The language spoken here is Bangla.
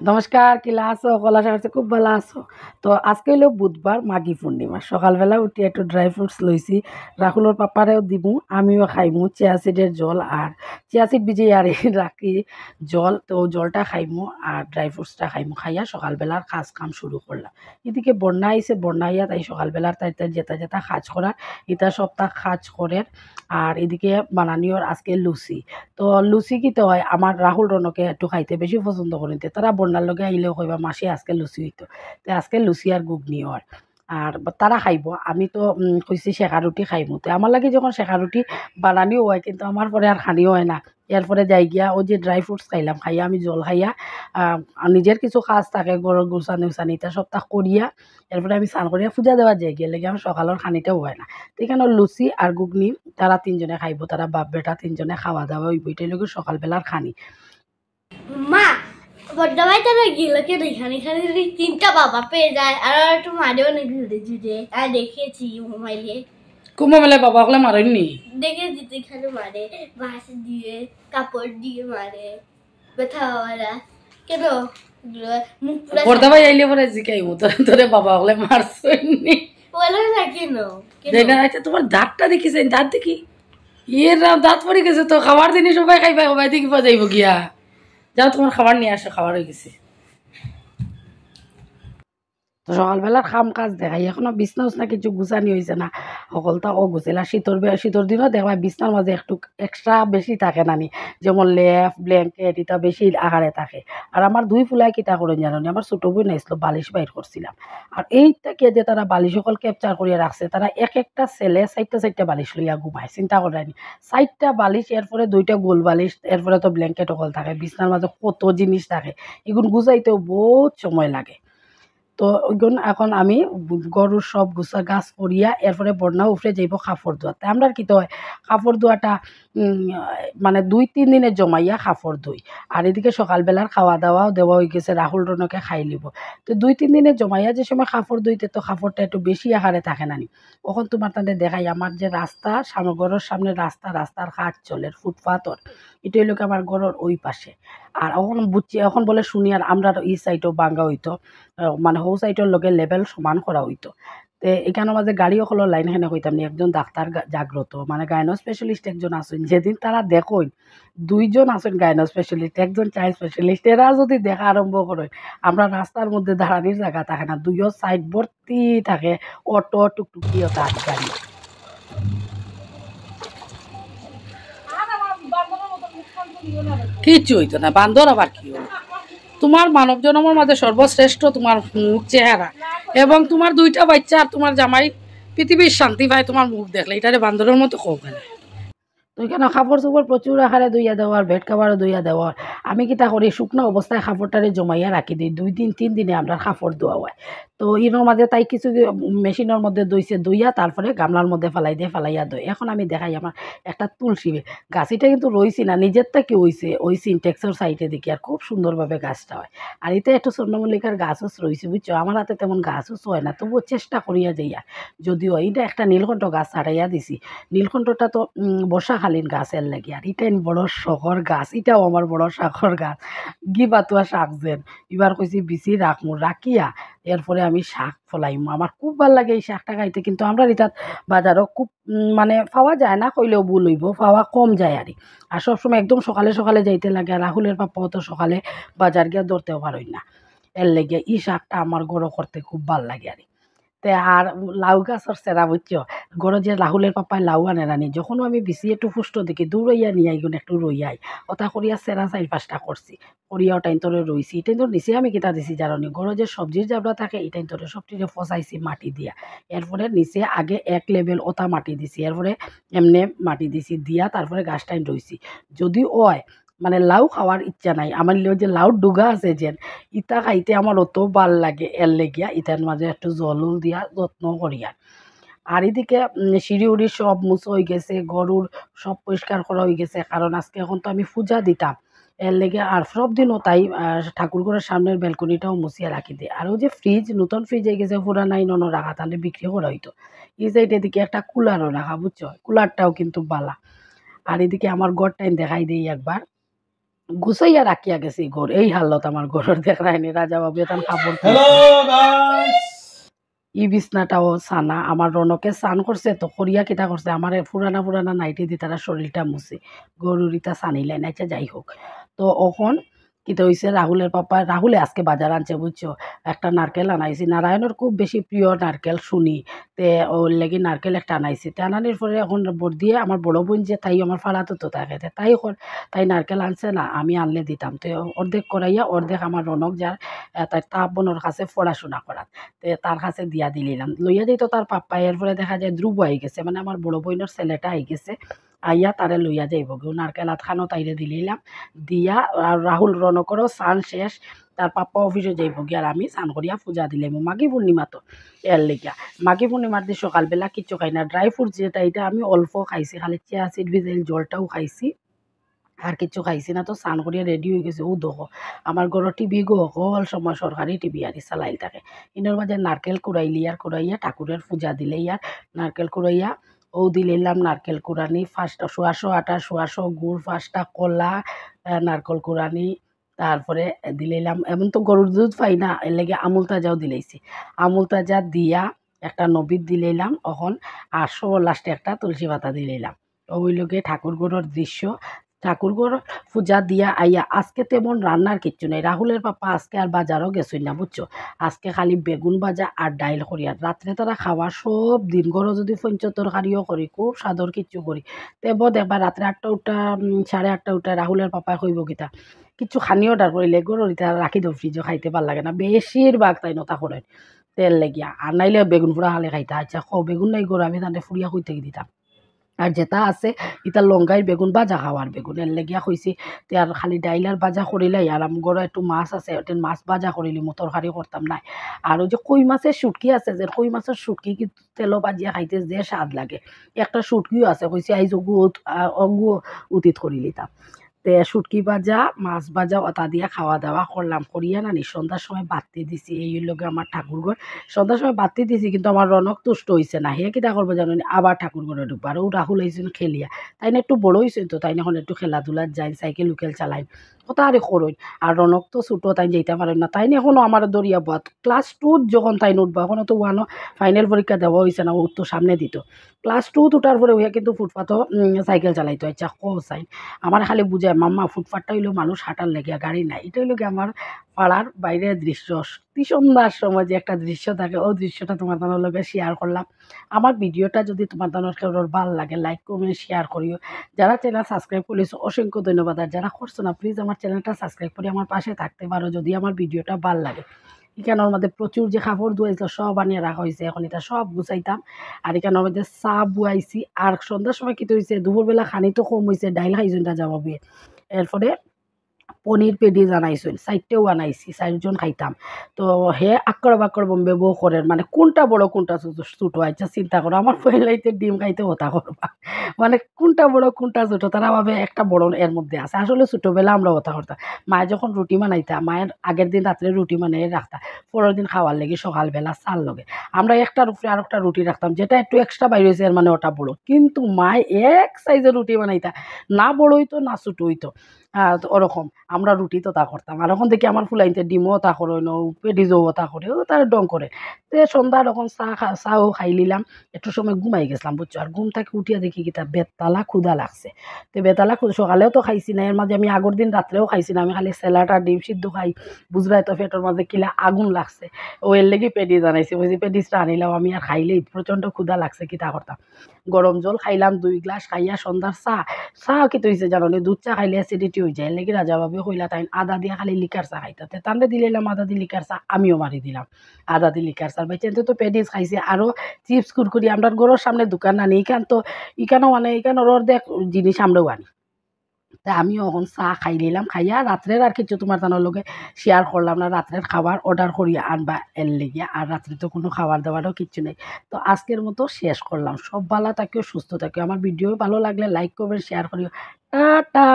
নমস্কার, কিলা আছো? কলা সারছে খুব ভালো আছো। তো আজকে হলো বুধবার, মাঘী পূর্ণিমা। সকালবেলা উঠি একটু ড্রাই ফ্রুটস লইছি, রাহুলের পাপারেও দিবো, আমিও খাইমু চিয়া সিডের জল আর চিয়া সিড ভিজিয়ে আর রাখি জল। তো জলটা খাইমু আর ড্রাই ফ্রুটসটা খাইমু, খাইয়া সকালবেলার কাজ কাম শুরু করলাম। এদিকে বন্যা আইছে, বন্যা আইয়া তাই সকালবেলার তাই তাই যেটা যেটা কাজ করার এটা সপ্তাহ কাজ করে। আর এদিকে বানানিওর আজকে লুচি। তো লুচি কিতে হয় আমার রাহুল রনকে একটু খাইতে বেশি পছন্দ করিতে, তারা বন্যার লগে আইলেও কইবা মাসি আজকে লুচি হইতো। তো আজকে লুচি আর ঘুগনি হয় আর তারা খাইব। আমি তো কইছি শেখা রুটি খাইমু, তো আমার লাগে যখন শেখা রুটি বানানিও হয় কিন্তু আমার পরে আর খানিও হয় না। এরপরে যাই গিয়া ওই যে ড্রাই ফ্রুটস খাইলাম, খাইয়া আমি জল খাইয়া নিজের কিছু কাজ থাকে গরুর গুছানি উছানি এটা সপ্তাহ করিয়া এরপরে আমি স্নান করিয়া পূজা দেওয়া যাই গিয়ে লেগে আমার সকালের খানিটাও হয় না। তো এখানে লুচি আর ঘুগনি তারা তিনজনে খাইব, তারা বাপ বেটা তিনজনে খাওয়া দাওয়া ওই বইটাই লোক সকালবেলার খানি। মা বড্ডাবাই তারা গেল কেন এখানে এখানে যদি তিনটা বাবা পেয়ে যায় আর একটু মারেও না ঘুরে জুড়ে আর দেখেছি মোবাইলে কুম্ভ মেলায় বাবা হলে মারেননি, দেখেছি তো এখানে মারে বাঁশ দিয়ে কাপড় দিয়ে মারে ব্যথা বাবারা কেন মুখ পুরা বর্দা ভাই আইলে পরে জিকাইব তোরে তোরে বাবা হলে মারছনি বলো না কেন দেখে আচ্ছা তোমার দাঁতটা দেখিছেন, দাঁত দেখি ইয়ের দাঁত পড়ে গেছে তো খাবার জিনিস সবাই খাইবা সবাই দেখি পাওয়া যাইব গিয়া। যাও তোমার খাবার নিয়ে আসো, খাবার হয়ে গেছে। তো সকালবেলার কাম কাজ দেখাই এখনো বিছনা উছনা কিছু গুছানি হয়েছে না, সকলটা ও গুছিলা। শীতর দিনও দেখবা বিছনার মাঝে একটু এক্সট্রা বেশি থাকে নানি, যেমন লেপ ব্ল্যাঙ্কেট এটা বেশি আকারে থাকে। আর আমার দুই ফুলাই কিতা করেন জানো নি, আমার ছোটো বই নাইছিল বালিশ বাইর করছিলাম আর এইটাকে যে তারা বালিশ সকল ক্যাপচার করিয়া রাখছে, তারা এক একটা ছেলে চারটা চারটা বালিশ লইয়া ঘুমায়, চিন্তা করেনি চারটা বালিশ এরপরে দুইটা গোল বালিশ এরপরে তো ব্ল্যাঙ্কেট সকল থাকে, বিছনার মাঝে কত জিনিস থাকে, এগুলো গুছাইতেও বহুত সময় লাগে। তো ওইগুন এখন আমি গরুর সব গুছা গাছ করিয়া এরপরে বন্যা উফরে যাইব কাপড় ধোয়াতে। আমরা কি তো হয় কাপড় ধোয়াটা মানে 2-3 দিনে জমাইয়া কাপড় ধুই। আর এদিকে সকালবেলার খাওয়া দাওয়াও দেওয়া হয়ে গেছে, রাহুল রনকে খাই লিব। তো 2-3 দিনে জমাইয়া যে সময় কাপড় ধুইতে তো কাপড়টা একটু বেশি আকারে থাকে না নি। তখন তোমার তাদের দেখাই আমার যে রাস্তা ঘরের সামনে রাস্তা, রাস্তার কাজ চলে ফুটপাথর, এটা হইলো আমার ঘরের ওই পাশে। আর এখন বুঝছি এখন বলে শুনি আর আমরা এই সাইডও ভাঙ্গা হইতো, মানে হৌ সাইডের লগে লেভেল সমান করা হইতো। তে এখানের মাঝে গাড়ি অকলের লাইন হেনে কইতাম নি, একজন ডাক্তার জাগ্রত মানে গাইনো স্পেশালিস্ট একজন আছেন, যেদিন তারা দেখইন 2জন আছেন গাইনো স্পেশালিস্ট একজন চাইল্ড স্পেশালিস্ট, এরা যদি দেখা আরম্ভ করেন আমরা রাস্তার মধ্যে দাঁড়ানির জায়গা থাকে না, দুইও সাইড ভর্তি থাকে অটো টুকটুকিও তার গাড়ি। কিচ্ছু হইতো না, বান্দর আবার কি হলো? তোমার মানব জন্মের মাঝে সর্বশ্রেষ্ঠ তোমার মুখ চেহারা এবং তোমার 2টা বাচ্চা আর তোমার জামাই পৃথিবীর শান্তি পায় তোমার মুখ দেখলে, এটারে বান্দরের মতো কও কেন? তো এখানে কাপড় চোপড় প্রচুর আকারে ধুইয়া দেওয়ার, বেড কাভারও ধুইয়া দেওয়ার। আমি কিতা করি শুকনো অবস্থায় কাপড়টারে জমাইয়া রাখি দিই, 2 দিন 3 দিনে আমরা কাপড় ধোয়া হয়। তো ইনোর মাঝে তাই কিছু মেশিনের মধ্যে ধুইছে, ধুইয়া তারপরে গামলার মধ্যে ফেলাই দিয়ে ফেলাইয়া দই। এখন আমি দেখাই আমার একটা তুলসী গাছিটা কিন্তু রইছি না, নিজের থেকে হইছে ওই সিনটেক্সের সাইডে দেখি আর খুব সুন্দরভাবে গাছটা হয়। আর এটা একটু স্বর্ণমল্লিকার গাছও রয়েছে বুঝছো, আমার হাতে তেমন গাছও হয় না, তবুও চেষ্টা করিয়া যাইয়া। যদিও এইটা একটা নীলকণ্ঠ গাছ ছাড়াইয়া দিছি, নীলকণ্ঠটা তো বর্ষাকালীন গাছের লাগে আর এটা বড় শখর গাছ, এটাও আমার বড় শখর গাছ। গিবাতুয়া শাক যেন এবার কইছি বিচি রাখমু, রাখিয়া এরপরে আমি শাক ফলাইমু, আমার খুব ভাল লাগে এই শাকটা খাইতে। কিন্তু আমরা এটাত বাজারও খুব মানে পাওয়া যায় না কইলেও ভুল হইব, পাওয়া কম যায় আর সবসময় একদম সকালে সকালে যাইতে লাগে, আর রাহুলের পাপাও তো সকালে বাজার গিয়া ধরতেও পারই না। এর লেগে এই শাকটা আমার গড়ো করতে খুব ভাল লাগে তে। আর লাউ গাছের সেরা বুঝছো, গড়ে যে রাহুলের পাপায় লাউ আনে রানি, যখন আমি বেশি একটু পুষ্ট দেখি দৌড়াইয়া নিয়ে আইগুন একটু রইয়াই ওটা করিয়া সেরা 4-5টা করছি, করিয়া ওটাই তোরে রইছি। এটাই তোর নিচে আমি কিতা দিছি জানি, গড়ে যে সবজির জাবড়া থাকে এটাই তোরে সবটিরে ফসাইছি মাটি দিয়া, এরপরে নিচে আগে 1 লেভেল ওটা মাটি দিছি, এরপরে এমনি মাটি দিছি দিয়া তারপরে গাছটাই রইছি। যদি ওয় মানে লাউ খাওয়ার ইচ্ছা নাই আমার, যে লাউ ডুগা আছে যেন ইটা খাইতে আমার অত ভাল লাগে, এর লেগিয়া ইটার মাঝে একটু জল দিয়া যত্ন করিয়া। আর এদিকে সিঁড়ি উড়ি সব মুছো হয়ে গেছে, গরুর সব পরিষ্কার করা হয়ে গেছে, কারণ আজকে এখন তো আমি পূজা দিতাম এর লেগে। আর সব দিনও তাই ঠাকুর ঘরের সামনের ব্যালকনিটাও মুছিয়া রাখি দিই। আর ওই যে ফ্রিজ নতুন ফ্রিজ হয়ে গেছে পুরানাই নন রাখা, তাহলে বিক্রি করা হইতো। এই সাইড এদিকে একটা কুলারও রাখা বুঝছো, কুলারটাও কিন্তু বালা। আর এদিকে আমার ঘরটাই দেখাই দিই একবার, গুছাইয়া রাখিয়া গেছি ঘর। এই হালত আমার ঘরের দেখায়নি রাজা বাবু তার কাপড় ই বিছনাটাও সানা আমার রনকে স্নান করছে তো করিয়া কিতা করছে আমার পুরানা পুরানা নাইটি দি তারা শরীরটা মুছে গরুরিটা সানিলেন আচ্ছা যাই হোক। তো এখন কিতা হয়েছে রাহুলের পাপা রাহুলে আজকে বাজার আনছে বুঝছো, একটা নারকেল আনাইছি নারায়ণের খুব বেশি প্রিয় নারকেল শুনি তে ওর লেগে নারকেল একটা আনাইছি তে আনানির পরে এখন বোর দিয়ে আমার বড় বোন যে তাই আমার ফাড়াতো তো থাকে তাই এখন তাই নারকেল আনছে না আমি আনলে দিতাম তো অর্ধেক করাইয়া অর্ধেক আমার রনক যার তার তাপ বোনের কাছে পড়াশোনা করা তে তার কাছে দিয়া দিলাম লইয়া দিত তার পাপ্পা। এরপরে দেখা যায় ধ্রুব আই গেছে মানে আমার বড় বোনের ছেলেটা আই গেছে আইয়া তারে লইয়া যাইব কেউ নারকেল আতখানো তাইরে দিলাম দিয়া আর রাহুল রনকরও স্নান শেষ তার পাপ্পা অফিসে যাইব গিয়ে আর আমি স্নান করিয়া পূজা দিলাম মাঘী পূর্ণিমা তো এর লেগিয়া মাঘী পূর্ণিমার দিন সকালবেলা কিচ্ছু খাই না ড্রাই ফ্রুট যেটা এটা আমি অল্প খাইছি খালি চিয়া সিড ভিজাইল জলটাও খাইছি আর কিছু খাইছি না তো স্নান করিয়া রেডি হয়ে গেছে ও দেখো আমার ঘরের টিভি গো সকল সময় সরকারি টিভি আর চালাইল থাকে ইনোর মাঝে নারকেল কুড়াইলি আর কুড়াইয়া ঠাকুরের পূজা দিলে আর নারকেল কুড়াইয়া ও দিলাম নারকেল কুড়ানি ফার্স্টটা 100 আটা 100 গুড় ফার্স্টটা কলা নারকেল কুড়ানি তারপরে দিলাম এমন তো গরুর দুধ পাই না এর লেগে আমুল তাজাও দিলাইছি আমুল তাজা দিয়া একটা নবীত দিলাম এখন আর লাস্টে একটা তুলসী পাতা দিলাম ওই লোকে ঠাকুর ঘরের দৃশ্য ঠাকুর ঘর পূজা দিয়া আইয়া আজকে তেমন রান্নার কিচ্ছু নেই রাহুলের পাপা আজকে আর বাজারও গেছই না বুঝছো আজকে খালি বেগুন ভাজা আর ডাইল করি আর রাত্রে তারা খাওয়া সব দিন ঘরও যদি পঞ্চতরকারিও করি খুব সাদর কিচ্ছু করি তেব দেখবা রাত্রে 8টা উঠা 8:30 উঠা রাহুলের পাপায় কইব কিতা কিছু খানি অর্ডার করিলে গরুর ইতা রাখি দেব ফ্রিজও খাইতে ভাল লাগে না বেশিরভাগ তাই নতা করেন তেল লেগিয়া আর নাইলে বেগুন ফুড়া খালে খাইতা আচ্ছা বেগুন নাই গরু আমি তাহলে ফুড়িয়া কইতে দিতাম আর যেটা আছে ইটা লঙ্গাইর বেগুন ভাজা খাওয়ার বেগুন এর লেগিয়া কইছি তে আর খালি ডাইলার ভাজা করিলাই আর আমগর একটু মাছ আছে ওটা মাছ ভাজা করিলি তরকারি করতাম নাই। আর ওই যে কই মাছের শুটকি আছে যে কই মাছের শুটকি কিন্তু তেলো ভাজিয়া খাইতে যে স্বাদ লাগে একটা শুটকিও আছে কইছি আইজ অগু উতিত করি লিতাম তে শুটকি ভাজা মাছ ভাজা ওটা দিয়া খাওয়া দাওয়া করলাম করিয়া নানি সন্ধ্যার সময় বাতি দিছি এই লোকে আমার ঠাকুরঘর সন্ধ্যার সময় বাতি দিছি কিন্তু আমার রনক তুষ্ট হয়েছে না হে কিটা করবো জানো আবার ঠাকুরঘরে ঢুকবো আর ও রাহুল হয়েছিল খেলিয়া তাই না একটু বড় হয়েছে তো তাই না এখন একটু খেলাধুলার যায় সাইকেল উকেল চালাই কথা আরে করই আর রনক তো ছোটো তাই যেতে পারেন না তাই না এখনও আমার দরিয়া বাদ ক্লাস 2 যখন তাই উঠবো এখনও তো 1 ফাইনাল পরীক্ষা দেওয়া হয়েছে না ও তো সামনে দিত ক্লাস 2 উঠার পরে ওইয়া কিন্তু ফুটপাথও সাইকেল চালাইতো আচ্ছা সাইন আমার খালি বুঝায় মাম্মা ফুটপাথটা হইলেও মানুষ হাঁটার লেগে গাড়ি নাই এটা হইলো কি আমার পাড়ার বাইরের দৃশ্য সন্ধ্যার সময় যে একটা দৃশ্য থাকে ওই দৃশ্যটা তোমার তানোর লগে শেয়ার করলাম। আমার ভিডিওটা যদি তোমার তানোর কেউ ভালো লাগে লাইক কমেন্ট শেয়ার করিও। যারা চ্যানেল সাবস্ক্রাইব করেছো অসংখ্য ধন্যবাদ আর যারা করছো না প্লিজ আমার চ্যানেলটা সাবস্ক্রাইব করে আমার পাশে থাকতে পারো যদি আমার ভিডিওটা ভালো লাগে। এখানের মধ্যে প্রচুর যে কাপড় ধুয়েছিল সব আনিয়ে রাখা হয়েছে এখন এটা সব গুছাইতাম আর এখানের মধ্যে চা বুয়াইছি আর সন্ধ্যার সময় কী হয়েছে দুপুরবেলা খানি তো কম হয়েছে ডাইল খাইছেন রাজা বাবু এরপরে পনির পেডি জানাইছেন 4টেও আনাইছি 4জন খাইতাম তো হে আকড় বম্বে বউ করেন মানে কোনটা বড় কোনটা ছোটো আচ্ছা চিন্তা করো আমার পয়লাইতে ডিম খাইতে হতা করবা মানে কোনটা বড় কোনটা ছোটো তারা ভাবে একটা বড় এর মধ্যে আছে আসলে ছোটোবেলা আমরা হতা করতাম মায়ে যখন রুটি বানাইতাম মায়ের আগের দিন রাত্রে রুটি বানিয়ে রাখতাম পরের দিন খাওয়ার লেগে সকালবেলা চাল লগে আমরা একটার উপরে আর একটা রুটি রাখতাম যেটা একটু এক্সট্রা বাইরে হয়েছে এর মানে ওটা বড়ো কিন্তু মায় এক সাইজের রুটি বানাইতা না বড় হইতো না ছোটো হইতো ওরকম আমরা রুটি তো তা করতাম আর এখন দেখি আমার ফুলাইতে ডিমও তা করে পেডিজও তা করে ও তার ডং করে তো সন্ধ্যা তখন চাও খাই নিলাম একটু সময় ঘুমাই গেছিলাম বুঝছো আর ঘুম থেকে উঠিয়া দেখি কি তা বেতালা ক্ষুধা লাগছে তো বেতালা সকালেও তো খাইছি না এর মাঝে আমি আগের দিন রাত্রেও খাইছি না আমি খালি স্যালাড আর ডিম সিদ্ধ খাই বুঝলাই তো পেটের মাঝে কিলা আগুন লাগছে ও এর লেগে পেডিজ আনাইছি বুঝি পেডিজটা আনিলাম আমি আর খাইলেই প্রচণ্ড ক্ষুধা লাগছে কি তা করতাম গরম জল খাইলাম 2 গ্লাস খাইয়া সন্ধ্যার চা কি হয়েছে জানো নি দুধ চা খাইলে অ্যাসিডিটি হয়ে যায় লেগে রাজা বাবু কইলা তাই আদা দিয়ে খালি লিকার চা খাইতে তান্ডে দিলাম আদা দিয়ে লিকার চা আমিও মারি দিলাম আদা দিয়ে লিকার চা ভাই চেনতে তো পেডিস খাইছে আরও চিপস কুরকুরি আমরা ঘরের সামনে দোকান আনি এখানেও মানে এখানের অর্ধেক জিনিস আমরাও আনি তা আমিও এখন চা খাই নিলাম খাইয়া রাত্রের আর কিছু তোমার তানোর লগে শেয়ার করলাম না রাত্রের খাবার অর্ডার করিয়া আনবা এর লেগিয়া আর রাত্রে তো কোনো খাবার দাবারও কিচ্ছু নেই তো আজকের মতো শেষ করলাম সব ভালো থাকিও সুস্থ থাকিও আমার ভিডিও ভালো লাগলে লাইক করবেন শেয়ার করিও টাটা।